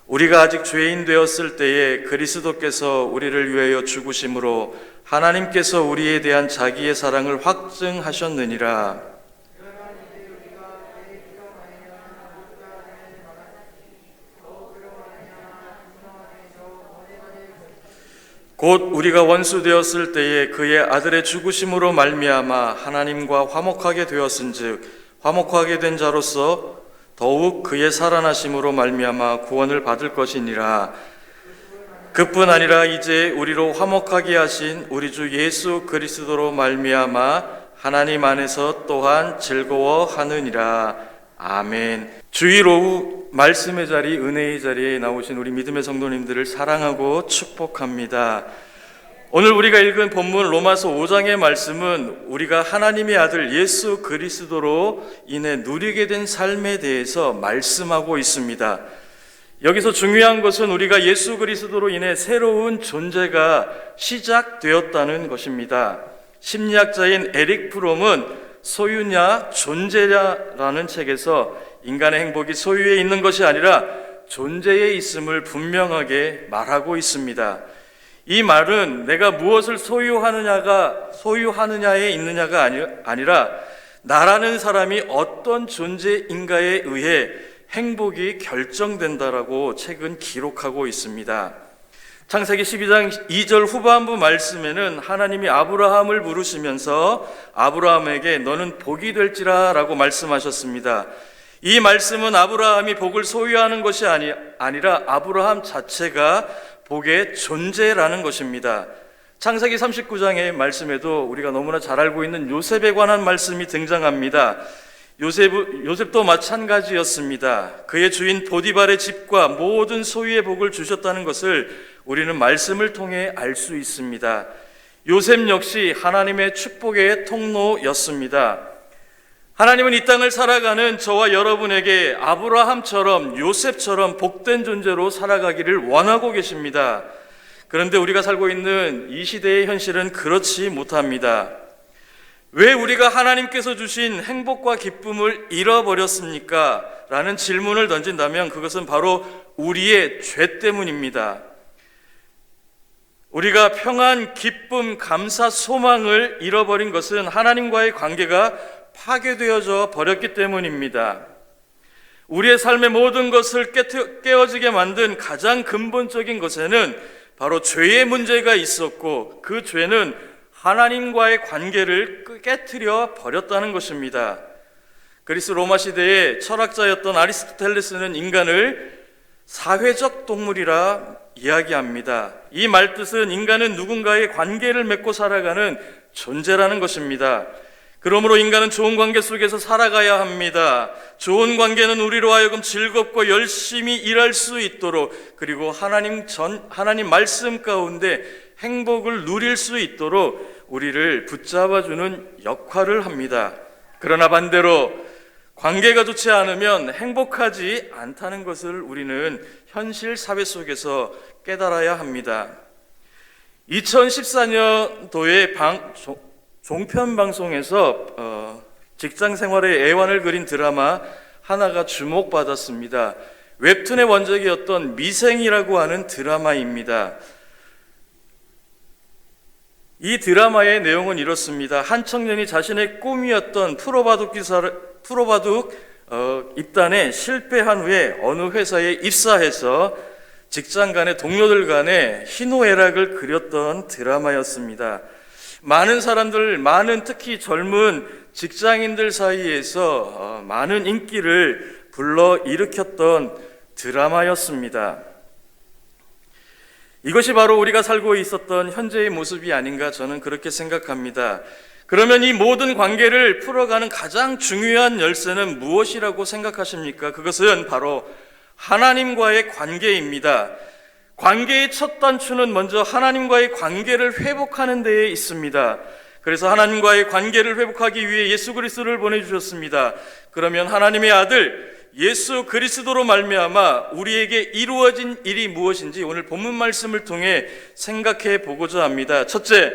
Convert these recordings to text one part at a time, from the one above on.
우리가 아직 죄인 되었을 때에 그리스도께서 우리를 위하여 죽으심으로 하나님께서 우리에 대한 자기의 사랑을 확증하셨느니라. 곧 우리가 원수 되었을 때에 그의 아들의 죽으심으로 말미암아 하나님과 화목하게 되었은즉 화목하게 된 자로서 더욱 그의 살아나심으로 말미암아 구원을 받을 것이니라. 그뿐 아니라 이제 우리로 화목하게 하신 우리 주 예수 그리스도로 말미암아 하나님 안에서 또한 즐거워하느니라. 아멘. 주일 오후 말씀의 자리, 은혜의 자리에 나오신 우리 믿음의 성도님들을 사랑하고 축복합니다. 오늘 우리가 읽은 본문 로마서 5장의 말씀은 우리가 하나님의 아들 예수 그리스도로 인해 누리게 된 삶에 대해서 말씀하고 있습니다. 여기서 중요한 것은 우리가 예수 그리스도로 인해 새로운 존재가 시작되었다는 것입니다. 심리학자인 에릭 프롬은 소유냐 존재냐라는 책에서 인간의 행복이 소유에 있는 것이 아니라 존재에 있음을 분명하게 말하고 있습니다. 이 말은 내가 무엇을 소유하느냐에 있느냐가 아니라 나라는 사람이 어떤 존재인가에 의해 행복이 결정된다라고 책은 기록하고 있습니다. 창세기 12장 2절 후반부 말씀에는 하나님이 아브라함을 부르시면서 아브라함에게 너는 복이 될지라 라고 말씀하셨습니다. 이 말씀은 아브라함이 복을 소유하는 것이 아니라 아브라함 자체가 복의 존재라는 것입니다. 창세기 39장의 말씀에도 우리가 너무나 잘 알고 있는 요셉에 관한 말씀이 등장합니다. 요셉도 마찬가지였습니다. 그의 주인 보디발의 집과 모든 소유의 복을 주셨다는 것을 우리는 말씀을 통해 알 수 있습니다. 요셉 역시 하나님의 축복의 통로였습니다. 하나님은 이 땅을 살아가는 저와 여러분에게 아브라함처럼 요셉처럼 복된 존재로 살아가기를 원하고 계십니다. 그런데 우리가 살고 있는 이 시대의 현실은 그렇지 못합니다. 왜 우리가 하나님께서 주신 행복과 기쁨을 잃어버렸습니까? 라는 질문을 던진다면 그것은 바로 우리의 죄 때문입니다. 우리가 평안, 기쁨, 감사, 소망을 잃어버린 것은 하나님과의 관계가 파괴되어져 버렸기 때문입니다. 우리의 삶의 모든 것을 깨어지게 만든 가장 근본적인 것에는 바로 죄의 문제가 있었고 그 죄는 하나님과의 관계를 깨트려 버렸다는 것입니다. 그리스 로마 시대의 철학자였던 아리스토텔레스는 인간을 사회적 동물이라 이야기합니다. 이 말뜻은 인간은 누군가의 관계를 맺고 살아가는 존재라는 것입니다. 그러므로 인간은 좋은 관계 속에서 살아가야 합니다. 좋은 관계는 우리로 하여금 즐겁고 열심히 일할 수 있도록 그리고 하나님 말씀 가운데 행복을 누릴 수 있도록 우리를 붙잡아주는 역할을 합니다. 그러나 반대로 관계가 좋지 않으면 행복하지 않다는 것을 우리는 현실 사회 속에서 깨달아야 합니다. 2014년도에 종편 방송에서 직장 생활의 애환을 그린 드라마 하나가 주목받았습니다. 웹툰의 원작이었던 미생이라고 하는 드라마입니다. 이 드라마의 내용은 이렇습니다. 한 청년이 자신의 꿈이었던 프로바둑 입단에 실패한 후에 어느 회사에 입사해서 직장 간의 동료들 간에 희노애락을 그렸던 드라마였습니다. 많은 사람들, 특히 젊은 직장인들 사이에서 많은 인기를 불러일으켰던 드라마였습니다. 이것이 바로 우리가 살고 있었던 현재의 모습이 아닌가 저는 그렇게 생각합니다. 그러면 이 모든 관계를 풀어가는 가장 중요한 열쇠는 무엇이라고 생각하십니까? 그것은 바로 하나님과의 관계입니다. 관계의 첫 단추는 먼저 하나님과의 관계를 회복하는 데에 있습니다. 그래서 하나님과의 관계를 회복하기 위해 예수 그리스도를 보내주셨습니다. 그러면 하나님의 아들 예수 그리스도로 말미암아 우리에게 이루어진 일이 무엇인지 오늘 본문 말씀을 통해 생각해 보고자 합니다. 첫째,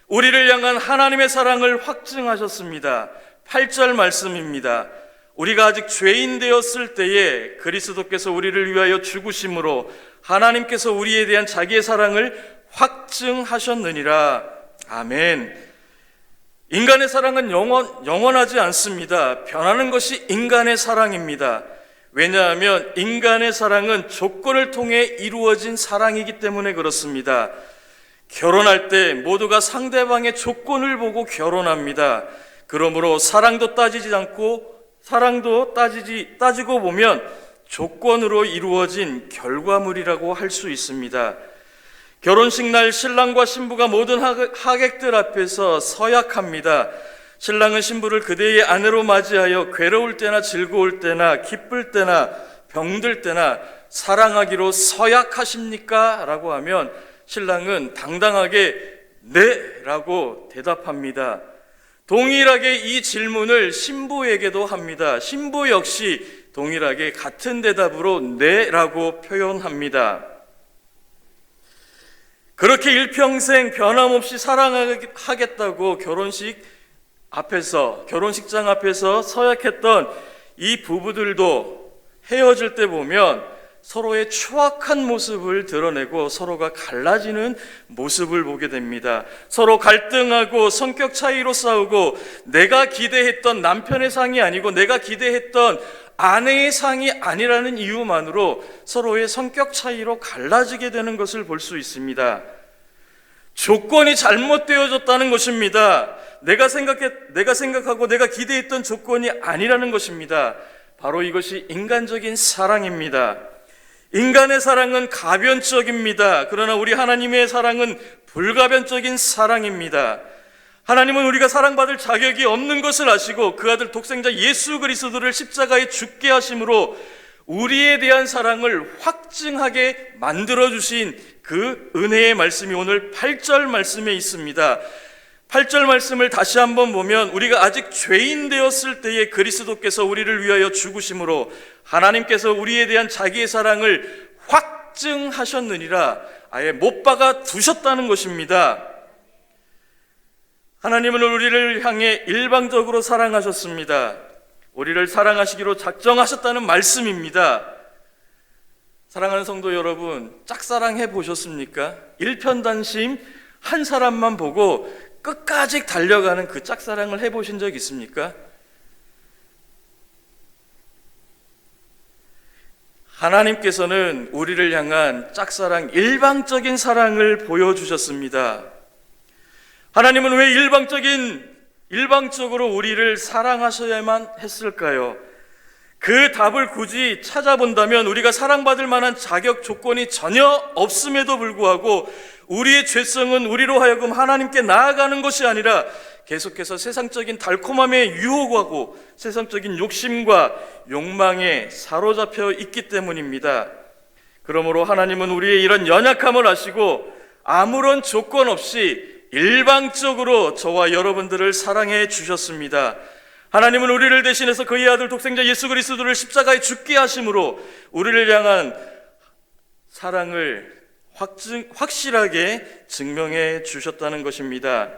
우리를 향한 하나님의 사랑을 확증하셨습니다. 8절 말씀입니다. 우리가 아직 죄인 되었을 때에 그리스도께서 우리를 위하여 죽으심으로 하나님께서 우리에 대한 자기의 사랑을 확증하셨느니라. 아멘. 인간의 사랑은 영원하지 않습니다. 변하는 것이 인간의 사랑입니다. 왜냐하면 인간의 사랑은 조건을 통해 이루어진 사랑이기 때문에 그렇습니다. 결혼할 때 모두가 상대방의 조건을 보고 결혼합니다. 그러므로 사랑도 따지고 보면 조건으로 이루어진 결과물이라고 할 수 있습니다. 결혼식 날 신랑과 신부가 모든 하객들 앞에서 서약합니다. 신랑은 신부를 그대의 아내로 맞이하여 괴로울 때나 즐거울 때나 기쁠 때나 병들 때나 사랑하기로 서약하십니까? 라고 하면 신랑은 당당하게 네! 라고 대답합니다. 동일하게 이 질문을 신부에게도 합니다. 신부 역시 동일하게 같은 대답으로 네! 라고 표현합니다. 그렇게 일평생 변함없이 사랑하겠다고 결혼식장 앞에서 서약했던 이 부부들도 헤어질 때 보면 서로의 추악한 모습을 드러내고 서로가 갈라지는 모습을 보게 됩니다. 서로 갈등하고 성격 차이로 싸우고 내가 기대했던 남편의 상이 아니고 내가 기대했던 아내의 상이 아니라는 이유만으로 서로의 성격 차이로 갈라지게 되는 것을 볼 수 있습니다. 조건이 잘못되어졌다는 것입니다. 내가 생각하고 내가 기대했던 조건이 아니라는 것입니다. 바로 이것이 인간적인 사랑입니다. 인간의 사랑은 가변적입니다. 그러나 우리 하나님의 사랑은 불가변적인 사랑입니다. 하나님은 우리가 사랑받을 자격이 없는 것을 아시고 그 아들 독생자 예수 그리스도를 십자가에 죽게 하심으로 우리에 대한 사랑을 확증하게 만들어주신 그 은혜의 말씀이 오늘 8절 말씀에 있습니다. 8절 말씀을 다시 한번 보면 우리가 아직 죄인 되었을 때에 그리스도께서 우리를 위하여 죽으심으로 하나님께서 우리에 대한 자기의 사랑을 확증하셨느니라. 아예 못 박아 두셨다는 것입니다. 하나님은 우리를 향해 일방적으로 사랑하셨습니다. 우리를 사랑하시기로 작정하셨다는 말씀입니다. 사랑하는 성도 여러분, 짝사랑해 보셨습니까? 일편단심 한 사람만 보고 끝까지 달려가는 그 짝사랑을 해보신 적 있습니까? 하나님께서는 우리를 향한 짝사랑, 일방적인 사랑을 보여주셨습니다. 하나님은 왜 일방적으로 우리를 사랑하셔야만 했을까요? 그 답을 굳이 찾아본다면 우리가 사랑받을 만한 자격 조건이 전혀 없음에도 불구하고 우리의 죄성은 우리로 하여금 하나님께 나아가는 것이 아니라 계속해서 세상적인 달콤함에 유혹하고 세상적인 욕심과 욕망에 사로잡혀 있기 때문입니다. 그러므로 하나님은 우리의 이런 연약함을 아시고 아무런 조건 없이 일방적으로 저와 여러분들을 사랑해 주셨습니다. 하나님은 우리를 대신해서 그의 아들 독생자 예수 그리스도를 십자가에 죽게 하심으로 우리를 향한 사랑을 확실하게 증명해 주셨다는 것입니다.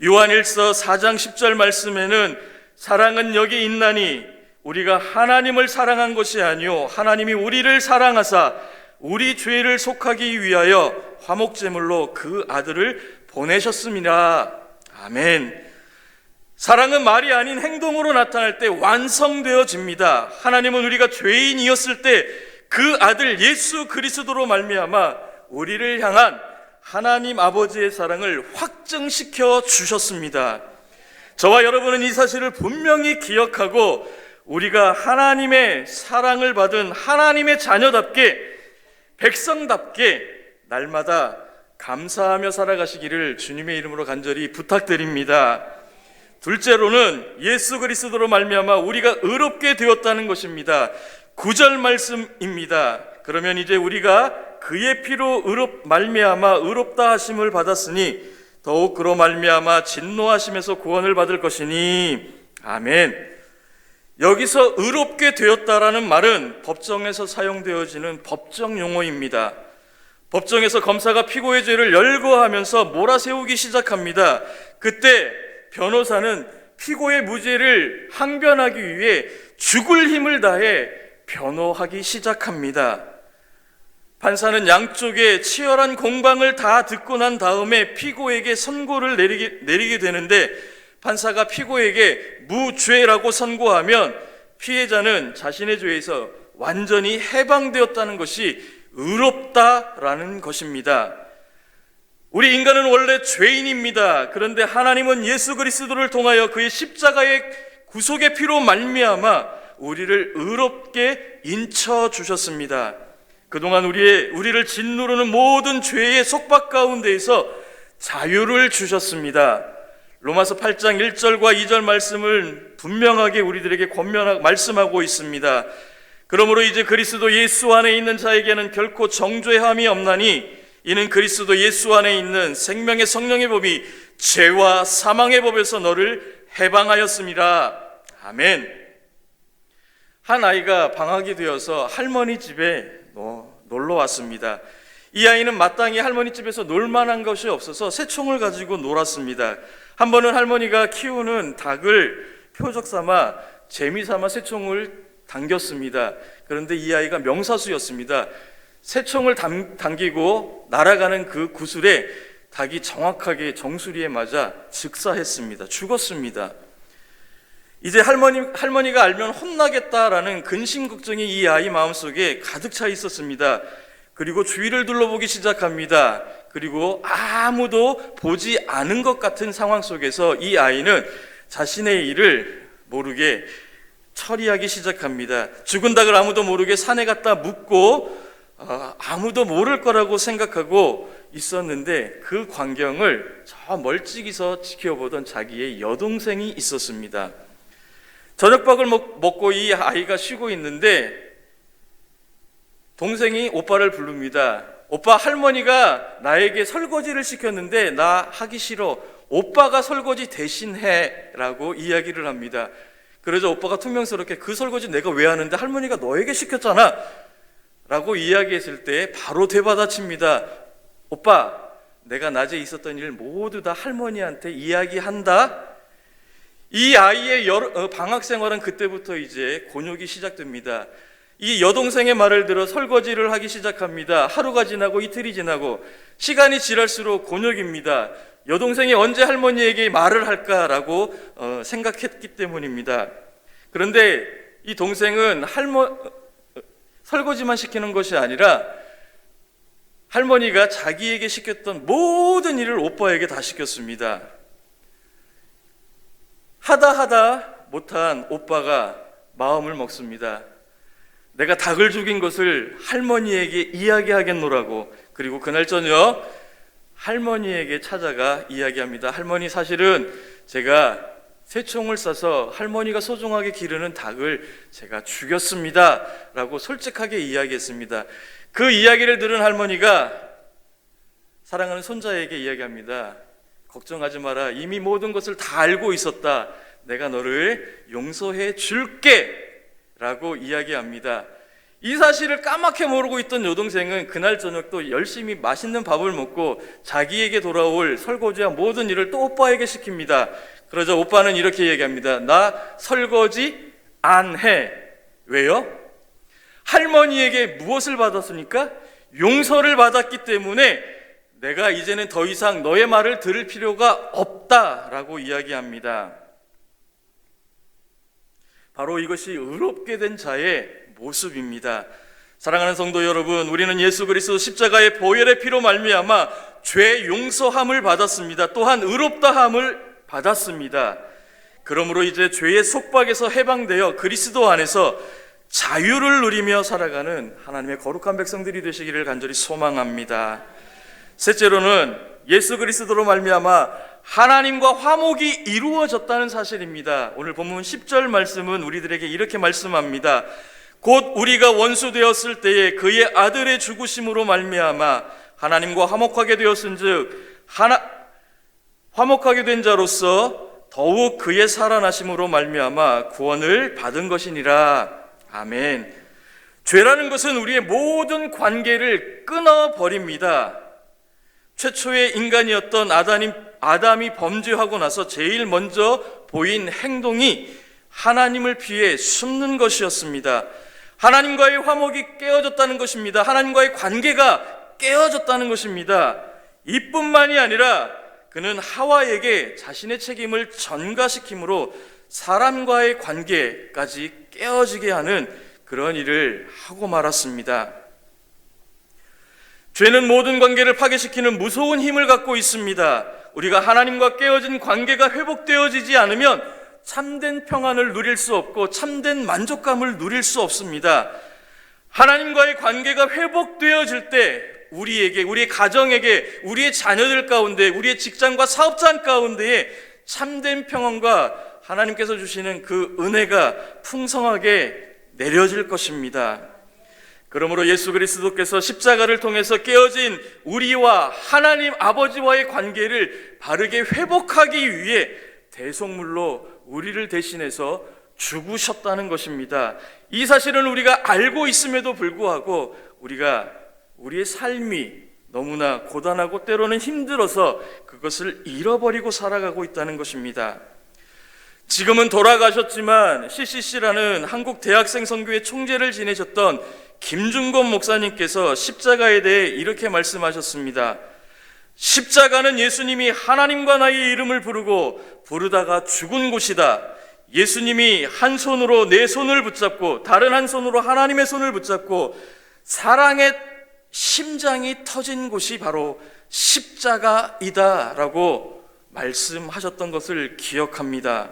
요한일서 4장 10절 말씀에는 사랑은 여기 있나니 우리가 하나님을 사랑한 것이 아니요 하나님이 우리를 사랑하사 우리 죄를 속하기 위하여 화목제물로 그 아들을 보내셨습니다. 아멘. 사랑은 말이 아닌 행동으로 나타날 때 완성되어집니다. 하나님은 우리가 죄인이었을 때 그 아들 예수 그리스도로 말미암아 우리를 향한 하나님 아버지의 사랑을 확증시켜 주셨습니다. 저와 여러분은 이 사실을 분명히 기억하고 우리가 하나님의 사랑을 받은 하나님의 자녀답게 백성답게 날마다 감사하며 살아가시기를 주님의 이름으로 간절히 부탁드립니다. 둘째로는 예수 그리스도로 말미암아 우리가 의롭게 되었다는 것입니다. 9절 말씀입니다. 그러면 이제 우리가 그의 피로 말미암아 의롭다 하심을 받았으니 더욱 그로 말미암아 진노하심에서 구원을 받을 것이니 아멘. 여기서 의롭게 되었다라는 말은 법정에서 사용되어지는 법정 용어입니다. 법정에서 검사가 피고의 죄를 열거하면서 몰아세우기 시작합니다. 그때 변호사는 피고의 무죄를 항변하기 위해 죽을 힘을 다해 변호하기 시작합니다. 판사는 양쪽의 치열한 공방을 다 듣고 난 다음에 피고에게 선고를 내리게 되는데, 판사가 피고에게 무죄라고 선고하면 피해자는 자신의 죄에서 완전히 해방되었다는 것이 의롭다라는 것입니다. 우리 인간은 원래 죄인입니다. 그런데 하나님은 예수 그리스도를 통하여 그의 십자가의 구속의 피로 말미암아 우리를 의롭게 인쳐 주셨습니다. 그동안 우리를 짓누르는 모든 죄의 속박 가운데에서 자유를 주셨습니다. 로마서 8장 1절과 2절 말씀을 분명하게 우리들에게 권면하고 말씀하고 있습니다. 그러므로 이제 그리스도 예수 안에 있는 자에게는 결코 정죄함이 없나니 이는 그리스도 예수 안에 있는 생명의 성령의 법이 죄와 사망의 법에서 너를 해방하였습니다. 아멘. 한 아이가 방학이 되어서 할머니 집에 놀러 왔습니다. 이 아이는 마땅히 할머니 집에서 놀 만한 것이 없어서 새총을 가지고 놀았습니다. 한 번은 할머니가 키우는 닭을 표적 삼아 재미 삼아 새총을 당겼습니다. 그런데 이 아이가 명사수였습니다. 새총을 당기고 날아가는 그 구슬에 닭이 정확하게 정수리에 맞아 즉사했습니다. 죽었습니다. 이제 할머니가 알면 혼나겠다라는 근심 걱정이 이 아이 마음속에 가득 차 있었습니다. 그리고 주위를 둘러보기 시작합니다. 그리고 아무도 보지 않은 것 같은 상황 속에서 이 아이는 자신의 일을 모르게 처리하기 시작합니다. 죽은 닭을 아무도 모르게 산에 갖다 묻고 아무도 모를 거라고 생각하고 있었는데, 그 광경을 저 멀찍이서 지켜보던 자기의 여동생이 있었습니다. 저녁밥을 먹고 이 아이가 쉬고 있는데 동생이 오빠를 부릅니다. 오빠, 할머니가 나에게 설거지를 시켰는데 나 하기 싫어. 오빠가 설거지 대신해 라고 이야기를 합니다. 그러자 오빠가 퉁명스럽게 그 설거지 내가 왜 하는데 할머니가 너에게 시켰잖아 라고 이야기했을 때 바로 되받아칩니다. 오빠, 내가 낮에 있었던 일 모두 다 할머니한테 이야기한다. 이 아이의 방학 생활은 그때부터 이제 곤욕이 시작됩니다. 이 여동생의 말을 들어 설거지를 하기 시작합니다. 하루가 지나고 이틀이 지나고 시간이 지날수록 곤욕입니다. 여동생이 언제 할머니에게 말을 할까라고 생각했기 때문입니다. 그런데 이 동생은 설거지만 시키는 것이 아니라 할머니가 자기에게 시켰던 모든 일을 오빠에게 다 시켰습니다. 하다 못한 오빠가 마음을 먹습니다. 내가 닭을 죽인 것을 할머니에게 이야기하겠노라고. 그리고 그날 저녁 할머니에게 찾아가 이야기합니다. 할머니, 사실은 제가 새총을 쏴서 할머니가 소중하게 기르는 닭을 제가 죽였습니다 라고 솔직하게 이야기했습니다. 그 이야기를 들은 할머니가 사랑하는 손자에게 이야기합니다. 걱정하지 마라. 이미 모든 것을 다 알고 있었다. 내가 너를 용서해 줄게 라고 이야기합니다. 이 사실을 까맣게 모르고 있던 여동생은 그날 저녁 또 열심히 맛있는 밥을 먹고 자기에게 돌아올 설거지와 모든 일을 또 오빠에게 시킵니다. 그러자 오빠는 이렇게 얘기합니다. 나 설거지 안 해. 왜요? 할머니에게 무엇을 받았습니까? 용서를 받았기 때문에 내가 이제는 더 이상 너의 말을 들을 필요가 없다라고 이야기합니다. 바로 이것이 의롭게 된 자의 모습입니다. 사랑하는 성도 여러분, 우리는 예수 그리스도 십자가의 보혈의 피로 말미암아 죄 용서함을 받았습니다. 또한 의롭다함을 받았습니다. 그러므로 이제 죄의 속박에서 해방되어 그리스도 안에서 자유를 누리며 살아가는 하나님의 거룩한 백성들이 되시기를 간절히 소망합니다. 셋째로는 예수 그리스도로 말미암아 하나님과 화목이 이루어졌다는 사실입니다. 오늘 본문 10절 말씀은 우리들에게 이렇게 말씀합니다. 곧 우리가 원수 되었을 때에 그의 아들의 죽으심으로 말미암아 하나님과 화목하게 되었은즉 화목하게 된 자로서 더욱 그의 살아나심으로 말미암아 구원을 받은 것이니라. 아멘. 죄라는 것은 우리의 모든 관계를 끊어버립니다. 최초의 인간이었던 아담이 범죄하고 나서 제일 먼저 보인 행동이 하나님을 피해 숨는 것이었습니다. 하나님과의 화목이 깨어졌다는 것입니다. 하나님과의 관계가 깨어졌다는 것입니다. 이뿐만이 아니라 그는 하와에게 자신의 책임을 전가시킴으로 사람과의 관계까지 깨어지게 하는 그런 일을 하고 말았습니다. 죄는 모든 관계를 파괴시키는 무서운 힘을 갖고 있습니다. 우리가 하나님과 깨어진 관계가 회복되어지지 않으면 참된 평안을 누릴 수 없고 참된 만족감을 누릴 수 없습니다. 하나님과의 관계가 회복되어질 때 우리에게, 우리의 가정에게, 우리의 자녀들 가운데, 우리의 직장과 사업장 가운데에 참된 평안과 하나님께서 주시는 그 은혜가 풍성하게 내려질 것입니다. 그러므로 예수 그리스도께서 십자가를 통해서 깨어진 우리와 하나님 아버지와의 관계를 바르게 회복하기 위해 대속물로 우리를 대신해서 죽으셨다는 것입니다. 이 사실은 우리가 알고 있음에도 불구하고 우리가 우리의 삶이 너무나 고단하고 때로는 힘들어서 그것을 잃어버리고 살아가고 있다는 것입니다. 지금은 돌아가셨지만 CCC라는 한국 대학생 선교회 총재를 지내셨던 김준권 목사님께서 십자가에 대해 이렇게 말씀하셨습니다. 십자가는 예수님이 하나님과 나의 이름을 부르다가 죽은 곳이다. 예수님이 한 손으로 내 손을 붙잡고 다른 한 손으로 하나님의 손을 붙잡고 사랑의 심장이 터진 곳이 바로 십자가이다 라고 말씀하셨던 것을 기억합니다.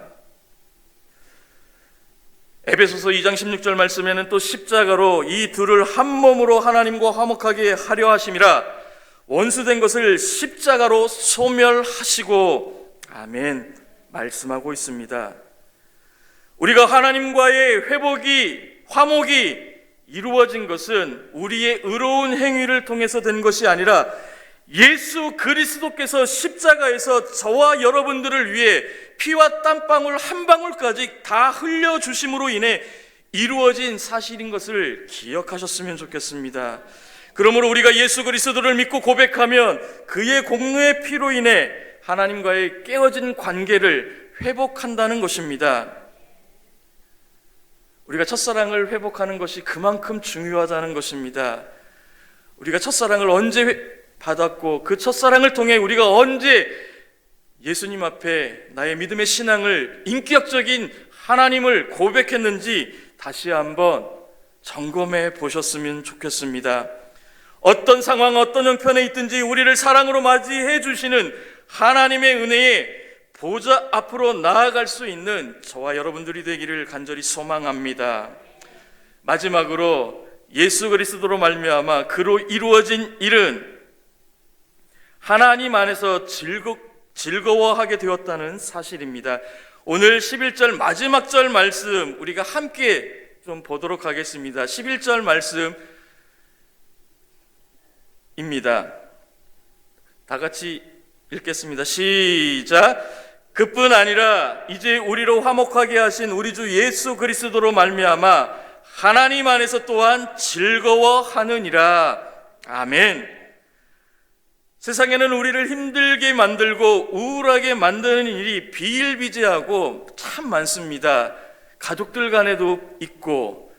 에베소서 2장 16절 말씀에는 또 십자가로 이 둘을 한 몸으로 하나님과 화목하게 하려 하심이라 원수된 것을 십자가로 소멸하시고 아멘 말씀하고 있습니다. 우리가 하나님과의 화목이 이루어진 것은 우리의 의로운 행위를 통해서 된 것이 아니라 예수 그리스도께서 십자가에서 저와 여러분들을 위해 피와 땀방울 한 방울까지 다 흘려주심으로 인해 이루어진 사실인 것을 기억하셨으면 좋겠습니다. 그러므로 우리가 예수 그리스도를 믿고 고백하면 그의 공로의 피로 인해 하나님과의 깨어진 관계를 회복한다는 것입니다. 우리가 첫사랑을 회복하는 것이 그만큼 중요하다는 것입니다. 우리가 첫사랑을 언제 받았고 그 첫사랑을 통해 우리가 언제 예수님 앞에 나의 믿음의 신앙을 인격적인 하나님을 고백했는지 다시 한번 점검해 보셨으면 좋겠습니다. 어떤 상황, 어떤 형편에 있든지 우리를 사랑으로 맞이해 주시는 하나님의 은혜에 보좌 앞으로 나아갈 수 있는 저와 여러분들이 되기를 간절히 소망합니다. 마지막으로 예수 그리스도로 말미암아 그로 이루어진 일은 하나님 안에서 즐거워하게 되었다는 사실입니다. 오늘 11절 마지막 절 말씀 우리가 함께 좀 보도록 하겠습니다. 11절 말씀입니다. 다 같이 읽겠습니다. 시작. 그뿐 아니라 이제 우리로 화목하게 하신 우리 주 예수 그리스도로 말미암아 하나님 안에서 또한 즐거워하느니라. 아멘. 세상에는 우리를 힘들게 만들고 우울하게 만드는 일이 비일비재하고 참 많습니다. 가족들 간에도 있고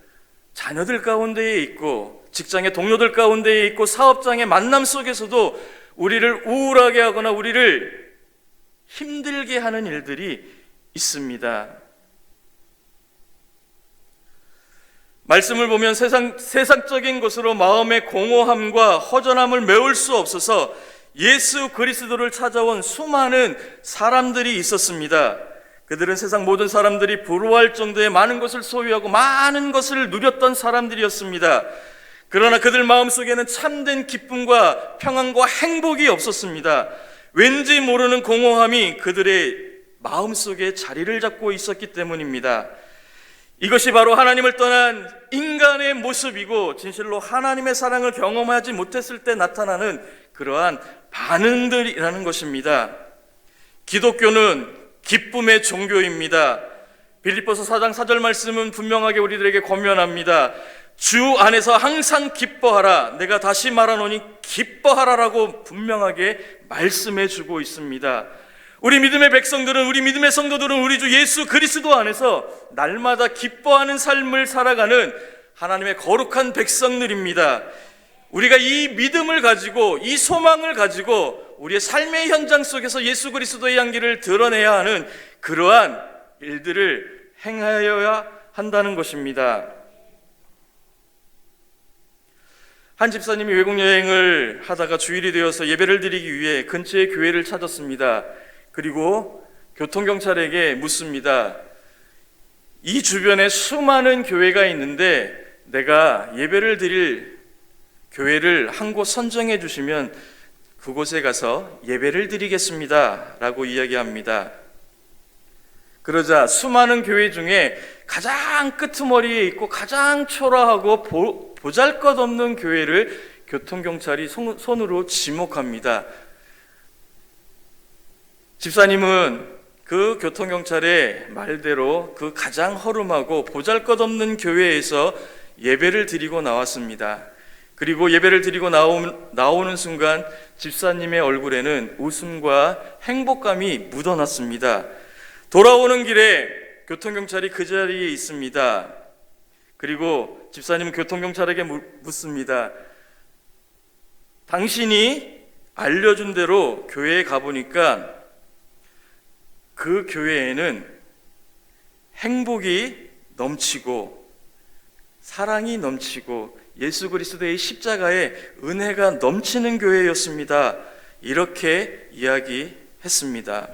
자녀들 가운데에 있고 직장의 동료들 가운데에 있고 사업장의 만남 속에서도 우리를 우울하게 하거나 우리를 힘들게 하는 일들이 있습니다. 말씀을 보면 세상적인 것으로 마음의 공허함과 허전함을 메울 수 없어서 예수 그리스도를 찾아온 수많은 사람들이 있었습니다. 그들은 세상 모든 사람들이 부러워할 정도의 많은 것을 소유하고 많은 것을 누렸던 사람들이었습니다. 그러나 그들 마음속에는 참된 기쁨과 평안과 행복이 없었습니다. 왠지 모르는 공허함이 그들의 마음속에 자리를 잡고 있었기 때문입니다. 이것이 바로 하나님을 떠난 인간의 모습이고 진실로 하나님의 사랑을 경험하지 못했을 때 나타나는 그러한 반응들이라는 것입니다. 기독교는 기쁨의 종교입니다. 빌립보서 4장 4절 말씀은 분명하게 우리들에게 권면합니다. 주 안에서 항상 기뻐하라. 내가 다시 말하노니 기뻐하라라고 분명하게 말씀해 주고 있습니다. 우리 믿음의 백성들은, 우리 믿음의 성도들은 우리 주 예수 그리스도 안에서 날마다 기뻐하는 삶을 살아가는 하나님의 거룩한 백성들입니다. 우리가 이 믿음을 가지고, 이 소망을 가지고 우리의 삶의 현장 속에서 예수 그리스도의 향기를 드러내야 하는 그러한 일들을 행하여야 한다는 것입니다. 한 집사님이 외국 여행을 하다가 주일이 되어서 예배를 드리기 위해 근처의 교회를 찾았습니다. 그리고 교통경찰에게 묻습니다. 이 주변에 수많은 교회가 있는데 내가 예배를 드릴 교회를 한 곳 선정해 주시면 그곳에 가서 예배를 드리겠습니다 라고 이야기합니다. 그러자 수많은 교회 중에 가장 끄트머리에 있고 가장 초라하고 보잘것없는 교회를 교통경찰이 손으로 지목합니다. 집사님은 그 교통경찰의 말대로 그 가장 허름하고 보잘것없는 교회에서 예배를 드리고 나왔습니다. 그리고 예배를 드리고 나오는 순간 집사님의 얼굴에는 웃음과 행복감이 묻어났습니다. 돌아오는 길에 교통경찰이 그 자리에 있습니다. 그리고 집사님은 교통경찰에게 묻습니다. 당신이 알려준 대로 교회에 가보니까 그 교회에는 행복이 넘치고 사랑이 넘치고 예수 그리스도의 십자가에 은혜가 넘치는 교회였습니다. 이렇게 이야기했습니다.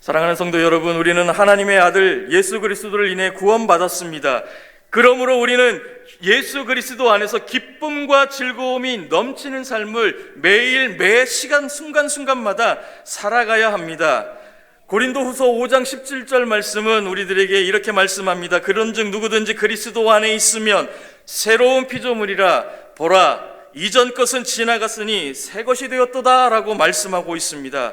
사랑하는 성도 여러분, 우리는 하나님의 아들 예수 그리스도를 인해 구원받았습니다. 그러므로 우리는 예수 그리스도 안에서 기쁨과 즐거움이 넘치는 삶을 매일 매 시간 순간순간마다 살아가야 합니다. 고린도후서 5장 17절 말씀은 우리들에게 이렇게 말씀합니다. 그런즉 누구든지 그리스도 안에 있으면 새로운 피조물이라, 보라 이전 것은 지나갔으니 새 것이 되었도다 라고 말씀하고 있습니다.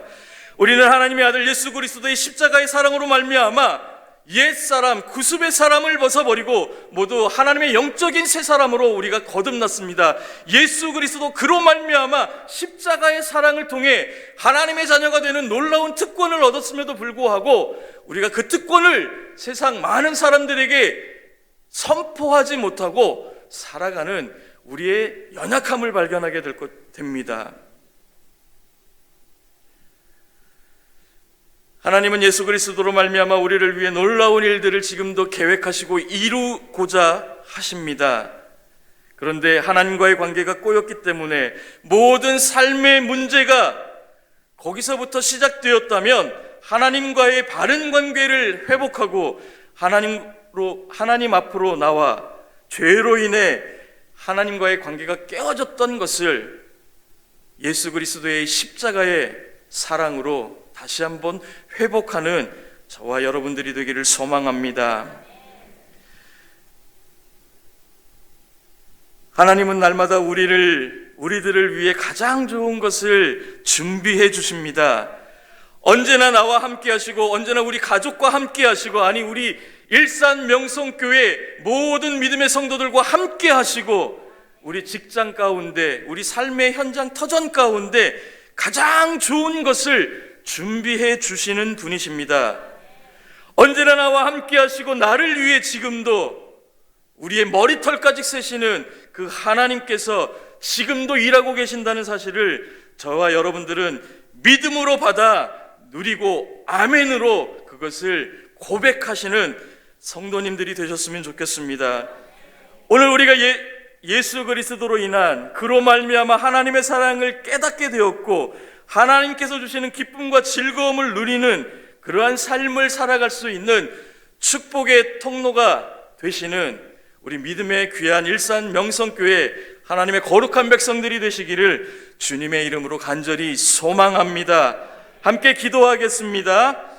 우리는 하나님의 아들 예수 그리스도의 십자가의 사랑으로 말미암아 옛사람, 구습의 사람을 벗어버리고 모두 하나님의 영적인 새 사람으로 우리가 거듭났습니다. 예수 그리스도 그로 말미암아 십자가의 사랑을 통해 하나님의 자녀가 되는 놀라운 특권을 얻었음에도 불구하고 우리가 그 특권을 세상 많은 사람들에게 선포하지 못하고 살아가는 우리의 연약함을 발견하게 됩니다. 하나님은 예수 그리스도로 말미암아 우리를 위해 놀라운 일들을 지금도 계획하시고 이루고자 하십니다. 그런데 하나님과의 관계가 꼬였기 때문에 모든 삶의 문제가 거기서부터 시작되었다면 하나님과의 바른 관계를 회복하고 하나님 앞으로 나와 죄로 인해 하나님과의 관계가 깨어졌던 것을 예수 그리스도의 십자가의 사랑으로 다시 한번 회복하는 저와 여러분들이 되기를 소망합니다. 하나님은 날마다 우리들을 위해 가장 좋은 것을 준비해 주십니다. 언제나 나와 함께 하시고 언제나 우리 가족과 함께 하시고, 아니 우리 일산 명성교회 모든 믿음의 성도들과 함께 하시고, 우리 직장 가운데 우리 삶의 현장 터전 가운데 가장 좋은 것을 준비해 주시는 분이십니다. 언제나 나와 함께 하시고 나를 위해 지금도 우리의 머리털까지 세시는 그 하나님께서 지금도 일하고 계신다는 사실을 저와 여러분들은 믿음으로 받아 누리고 아멘으로 그것을 고백하시는 성도님들이 되셨으면 좋겠습니다. 오늘 우리가 예수 그리스도로 인한 그로 말미암아 하나님의 사랑을 깨닫게 되었고 하나님께서 주시는 기쁨과 즐거움을 누리는 그러한 삶을 살아갈 수 있는 축복의 통로가 되시는 우리 믿음의 귀한 일산 명성교회 하나님의 거룩한 백성들이 되시기를 주님의 이름으로 간절히 소망합니다. 함께 기도하겠습니다.